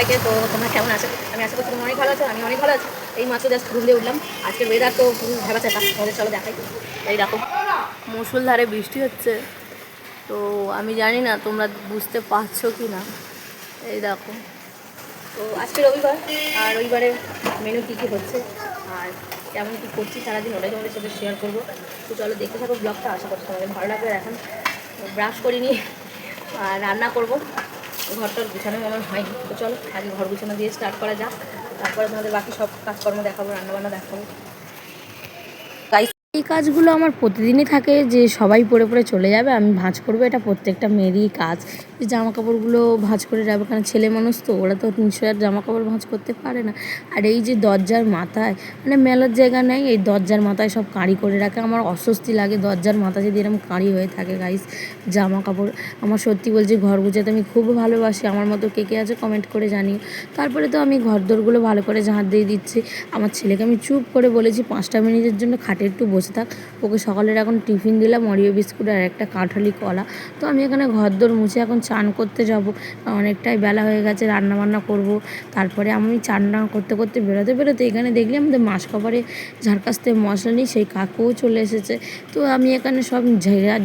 সবাইকে। তো তোমরা কেমন আছো? আমি আশা করছি তোমরা অনেক ভালো আছো, আমি অনেক ভালো আছি। এই মাত্র জাস্ট ঘুম দিয়ে উঠলাম। আজকের ওয়েদার তো পুরো ভেবা চাকা, তোমাদের চলো দেখাই। এই দেখো মুষলধারে বৃষ্টি হচ্ছে। তো আমি জানি না তোমরা বুঝতে পারছো কি না। এই দেখো, তো আজকে রবিবার, আর রবিবারের মেনু কী কী হচ্ছে আর কেমন কী করছি সারাদিন, ওটাই তোমাদের সাথে শেয়ার করবো। তো চলো দেখতে থাকো ব্লগটা, আশা করছি তোমাদের ভালো লাগবে। এখন ব্রাশ করিনি আর রান্না করবো, ঘরটার গুছানো মনে হয়নি। তো চলো আগে ঘর গুছানো দিয়ে স্টার্ট করা যাক, তারপরে তোমাদের বাকি সব কাজকর্ম দেখাবো, রান্নাবান্না দেখাবো। এই কাজগুলো আমার প্রতিদিনই থাকে, যে সবাই পরে পরে চলে যাবে, আমি ভাঁজ করবো, এটা প্রত্যেকটা মেয়েরই কাজ। যে জামা কাপড়গুলো ভাঁজ করে যাবে, কারণ ছেলে মানুষ তো, ওরা তো নিশ্চয় জামা কাপড় ভাঁজ করতে পারে না। আর এই যে দরজার মাথায় মানে মেলার জায়গা নেই, এই দরজার মাথায় সব কাঁড়ি করে রাখে, আমার অস্বস্তি লাগে দরজার মাথা যদি এরকম কাঁড়ি হয়ে থাকে গাইস। জামা কাপড় আমার সত্যি বলছি, ঘর গুছাতে আমি খুব ভালোবাসি, আমার মতো কে কে আছে কমেন্ট করে জানিও। তারপরে তো আমি ঘর দোরগুলো ভালো করে ঝাঁট দিয়ে দিচ্ছি। আমার ছেলেকে আমি চুপ করে বলেছি 5টা মিনিটের জন্য খাটে একটু বসে থাক। ওকে সকালের এখন টিফিন দিলাম, অরিও বিস্কুট আর একটা কাঁঠালি কলা। তো আমি এখানে ঘরদোর মুছে এখন চান করতে যাব, অনেকটাই বেলা হয়ে গেছে, রান্নাবান্না করব। তারপরে আমি চান করতে করতে বেরোতে এখানে দেখলাম আমাদের মাস কভারে যার কাছ থেকে মশলা নিই সেই কাকুও চলে এসেছে। তো আমি এখানে সব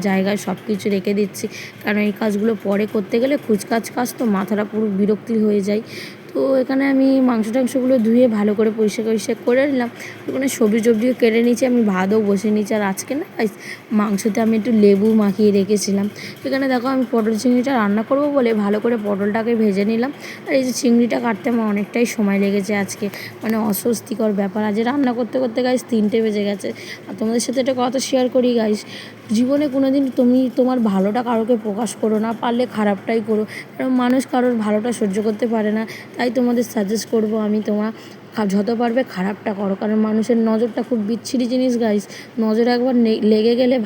জায়গায় সব কিছু রেখে দিচ্ছি, কারণ এই কাজগুলো পরে করতে গেলে কুচকাচ কাজ তো মাথাটা পুরো বিরক্তি হয়ে যায়। তো এখানে আমি মাংসগুলো ধুয়ে ভালো করে পরিষ্কার করে নিলাম। ওখানে সবজি টবজিও কেটে নিয়েছি, আমি ভাতও বসে নিয়েছি। আর আজকে না গাইস, মাংসতে আমি একটু লেবু মাখিয়ে রেখেছিলাম। এখানে দেখো আমি পটল চিংড়িটা রান্না করব বলে ভালো করে পটলটাকে ভেজে নিলাম। আর এই যে চিংড়িটা কাটতে আমার অনেকটাই সময় লেগেছে আজকে, মানে অস্বস্তিকর ব্যাপার। আজ রান্না করতে করতে গাইস 3টে বেজে গেছে। আর তোমাদের সাথে একটা কথা শেয়ার করি গাইস, জীবনে কোনো দিন তুমি তোমার ভালোটা কারোকে প্রকাশ করো না, পারলে খারাপটাই করো, কারণ মানুষ কারোর ভালোটা সহ্য করতে পারে না। তাই তোমাদের সাজেস্ট করবো আমি, তোমরা যত পারবে খারাপটা করো, কারণ মানুষের নজরটা খুব বিচ্ছিরি জিনিস গাইস। নজর একবার লেগে গেলে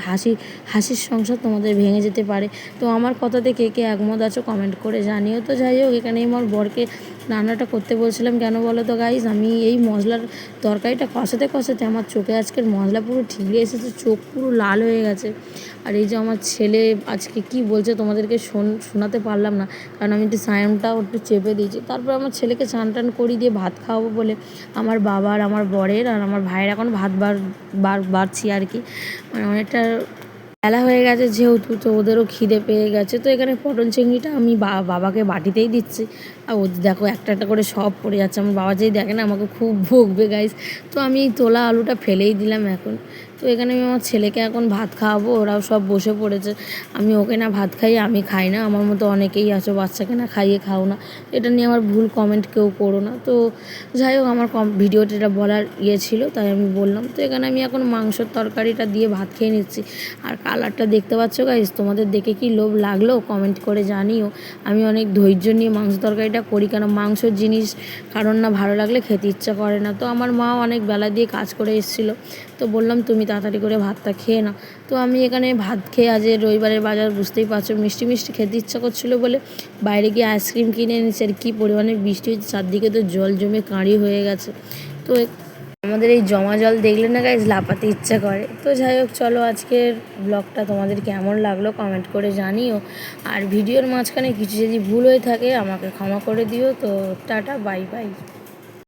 হাসির সংসার তোমাদের ভেঙে যেতে পারে। তো আমার কথাতে কে কে একমত আছো কমেন্ট করে জানিও। তো যাই হোক, এখানে আমার বরকে রান্নাটা করতে বলছিলাম কেন বলো তো গাইস, আমি এই মশলার তরকারিটা কষাতে আমার চোখে আজকের মশলা পুরো ঠিকরে এসেছে, চোখ পুরো লাল হয়ে গেছে। আর এই যে আমার ছেলে আজকে কি বলছে তোমাদেরকে শোনাতে পারলাম না, কারণ আমি একটু সায়নটাও একটু চেপে দিয়েছি। তারপর আমার ছেলেকে চান টান করিয়ে দিয়ে ভাত খাওয়াবো বলে আমার বাবার, আমার বরের আর আমার ভাইয়ের এখন ভাত বাড়ছি আর কি। মানে অনেকটা বেলা হয়ে গেছে যেহেতু, তো ওদেরও খিদে পেয়ে গেছে। তো এখানে পটল চিংড়িটা আমি বাবাকে বাটিতেই দিচ্ছি। আর ওদের দেখো একটা একটা করে সব পড়ে যাচ্ছে, আমার বাবা যেই দেখে না আমাকে খুব বকবে গাইস। তো আমি তোলা আলুটা ফেলেই দিলাম এখন। তো এখানে আমি আমার ছেলেকে এখন ভাত খাওয়াবো, ওরাও সব বসে পড়েছে। আমি ওকে না ভাত খাই, আমি খাই না, আমার মতো অনেকেই আছো বাচ্চাকে না খাইয়ে খাও না। এটা নিয়ে আমার ভুল কমেন্ট কেউ করো না। তো যাই হোক, আমার ভিডিওটা এটা বলার ছিল, তাই আমি বললাম। তো এখানে আমি এখন মাংসর তরকারিটা দিয়ে ভাত খেয়ে নিচ্ছি। আর কালারটা দেখতে পাচ্ছ গাইস, তোমাদের দেখে কি লোভ লাগলো কমেন্ট করে জানিও। আমি অনেক ধৈর্য নিয়ে মাংস তরকারিটা করি, কেন মাংসর জিনিস কারণ না ভালো লাগলে খেতে ইচ্ছা করে না। তো আমার মা অনেক বেলা দিয়ে কাজ করে এসেছিলো, তো বললাম তুমি তাড়াতাড়ি করে ভাতটা খেয়ে নাও। তো আমি এখানে ভাত খেয়ে, আজ রবিবারের বাজার বুঝতেই পারছো, মিষ্টি মিষ্টি খেতে ইচ্ছা করছিলো বলে বাইরে গিয়ে আইসক্রিম কিনে এনেছি। আর কী পরিমাণে বৃষ্টি হচ্ছে, চারদিকে তো জল জমে কাঁড়ি হয়ে গেছে। তো আমাদের এই জমা জল দেখলে না গাইজ লাফাতে ইচ্ছা করে। তো যাই হোক, চলো আজকের ব্লগটা তোমাদের কেমন লাগলো কমেন্ট করে জানিও। আর ভিডিওর মাঝখানে কিছু যদি ভুল হয়ে থাকে আমাকে ক্ষমা করে দিও। তো টাটা, বাই বাই।